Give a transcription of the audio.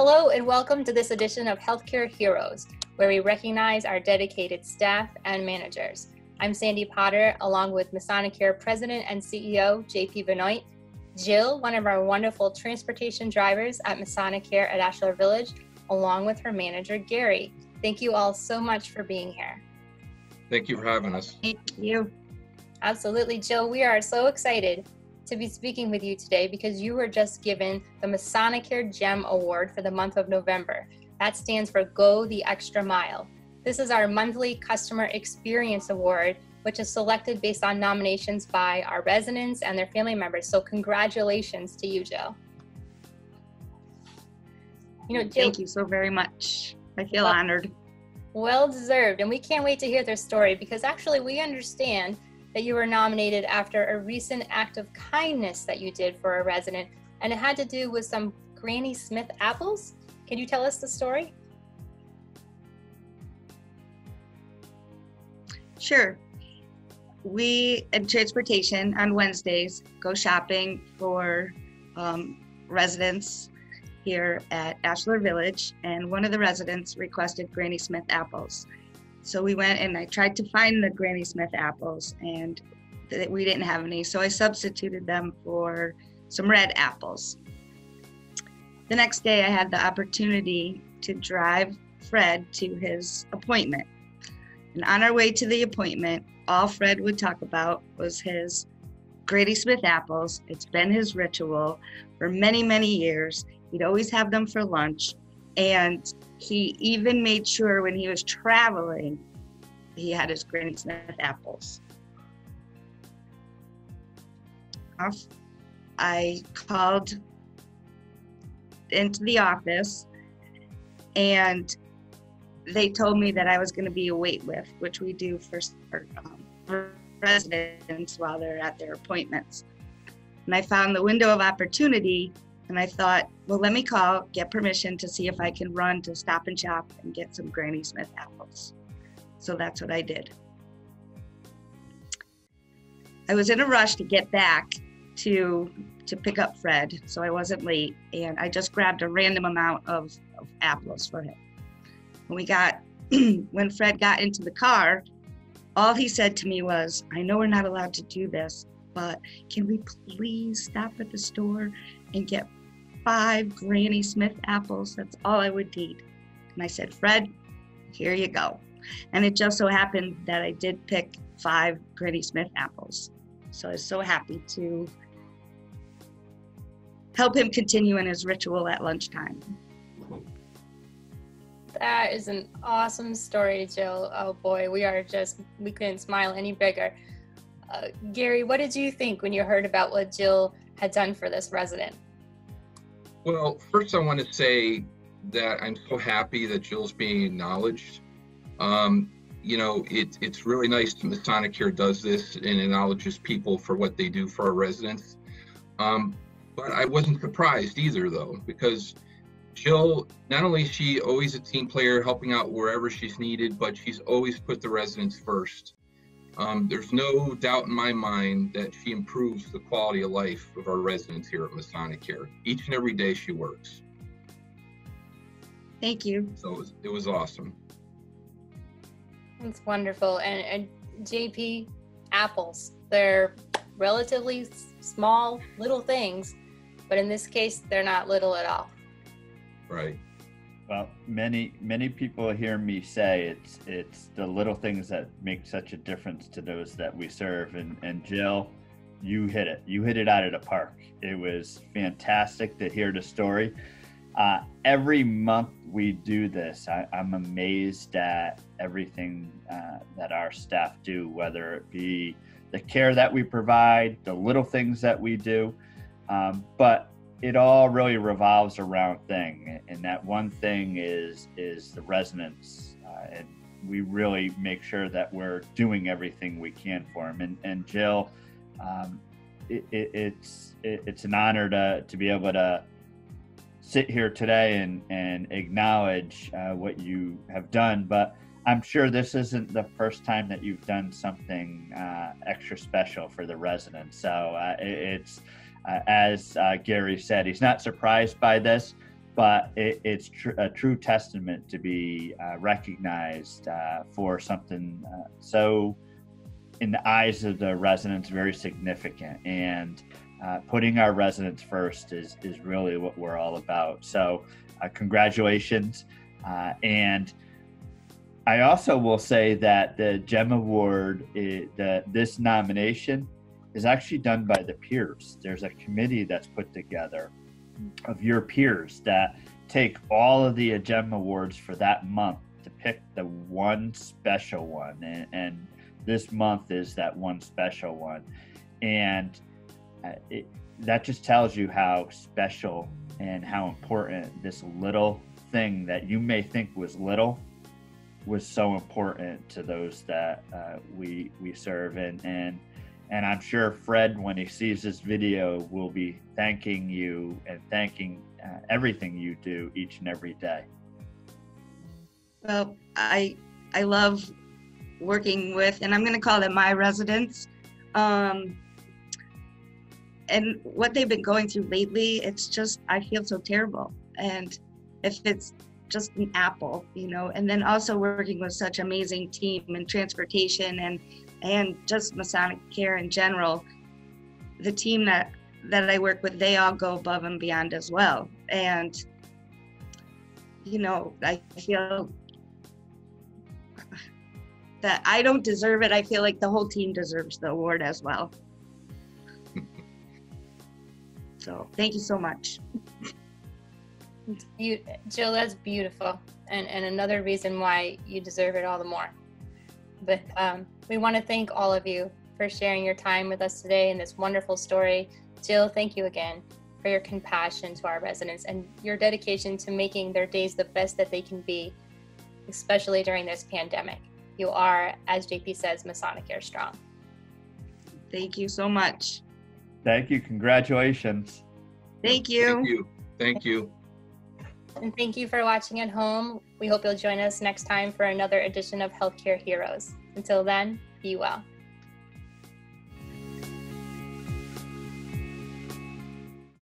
Hello and welcome to this edition of Healthcare Heroes, where we recognize our dedicated staff and managers. I'm Sandy Potter, along with Masonicare President and CEO, JP Benoit, Jill, one of our wonderful transportation drivers at Masonicare at Ashler Village, along with her manager, Gary. Thank you all so much for being here. Thank you for having us. Thank you. Absolutely, Jill. We are so excited to be speaking with you today because you were just given the Masonicare Gem Award for the month of November. That stands for Go the Extra Mile. This is our monthly Customer Experience Award, which is selected based on nominations by our residents and their family members. So congratulations to you, Jill. Jill, thank you so very much. I feel honored. Well deserved. And we can't wait to hear their story because actually we understand that you were nominated after a recent act of kindness that you did for a resident, and it had to do with some Granny Smith apples. Can you tell us the story? Sure. We at Transportation on Wednesdays go shopping for residents here at Ashler Village, and one of the residents requested Granny Smith apples. So we went and I tried to find the Granny Smith apples, and we didn't have any, so I substituted them for some red apples. The next day I had the opportunity to drive Fred to his appointment. And on our way to the appointment, all Fred would talk about was his Granny Smith apples. It's been his ritual for many, many years. He'd always have them for lunch. And he even made sure when he was traveling, he had his Granny Smith apples. I called into the office and they told me that I was going to be a wait lift, which we do for residents while they're at their appointments. And I found the window of opportunity. And I thought, well, let me call, get permission to see if I can run to Stop and Shop and get some Granny Smith apples. So that's what I did. I was in a rush to get back to pick up Fred, so I wasn't late. And I just grabbed a random amount of apples for him. When Fred got into the car, all he said to me was, I know we're not allowed to do this, but can we please stop at the store and get 5 Granny Smith apples? That's all I would need. And I said, Fred, here you go. And it just so happened that I did pick 5 Granny Smith apples. So I was so happy to help him continue in his ritual at lunchtime. That is an awesome story, Jill. Oh boy, we couldn't smile any bigger. Gary, what did you think when you heard about what Jill had done for this resident? Well, first I want to say that I'm so happy that Jill's being acknowledged. It's really nice that Masonicare does this and acknowledges people for what they do for our residents. But I wasn't surprised either, though, because Jill, not only is she always a team player helping out wherever she's needed, but she's always put the residents first. There's no doubt in my mind that she improves the quality of life of our residents here at Masonicare. Each and every day she works. Thank you. So it was awesome. That's wonderful. And JP, apples, they're relatively small, little things, but in this case, they're not little at all. Right. Well, many people hear me say it's the little things that make such a difference to those that we serve. And Jill, you hit it out of the park. It was fantastic to hear the story. Every month we do this, I'm amazed at everything that our staff do, whether it be the care that we provide, the little things that we do, but it all really revolves around thing, and that one thing is the residents, and we really make sure that we're doing everything we can for them. And Jill, it's an honor to be able to sit here today and acknowledge what you have done, but I'm sure this isn't the first time that you've done something extra special for the residents. So it's as Gary said, he's not surprised by this, but it's a true testament to be recognized for something so, in the eyes of the residents, very significant. And putting our residents first is really what we're all about. So congratulations. And I also will say that the GEM Award, this nomination is actually done by the peers. There's a committee that's put together of your peers that take all of the GEM Awards for that month to pick the one special one. And this month is that one special one. And that just tells you how special and how important this little thing that you may think was little was so important to those that we serve. And I'm sure Fred, when he sees this video, will be thanking you and thanking everything you do each and every day. Well, I love working with, and I'm going to call them my residents. And what they've been going through lately, it's just, I feel so terrible. And if it's just an apple, and then also working with such amazing team in transportation and just Masonic Care in general, the team that I work with, they all go above and beyond as well. And, I feel that I don't deserve it. I feel like the whole team deserves the award as well. So thank you so much. Jill, that's beautiful. And another reason why you deserve it all the more. But we want to thank all of you for sharing your time with us today in this wonderful story. Jill, thank you again for your compassion to our residents and your dedication to making their days the best that they can be, especially during this pandemic. You are, as JP says, Masonic Care strong. Thank you so much. Thank you. Congratulations. Thank you. Thank you. Thank you. And thank you for watching at home. We hope you'll join us next time for another edition of Healthcare Heroes. Until then, be well.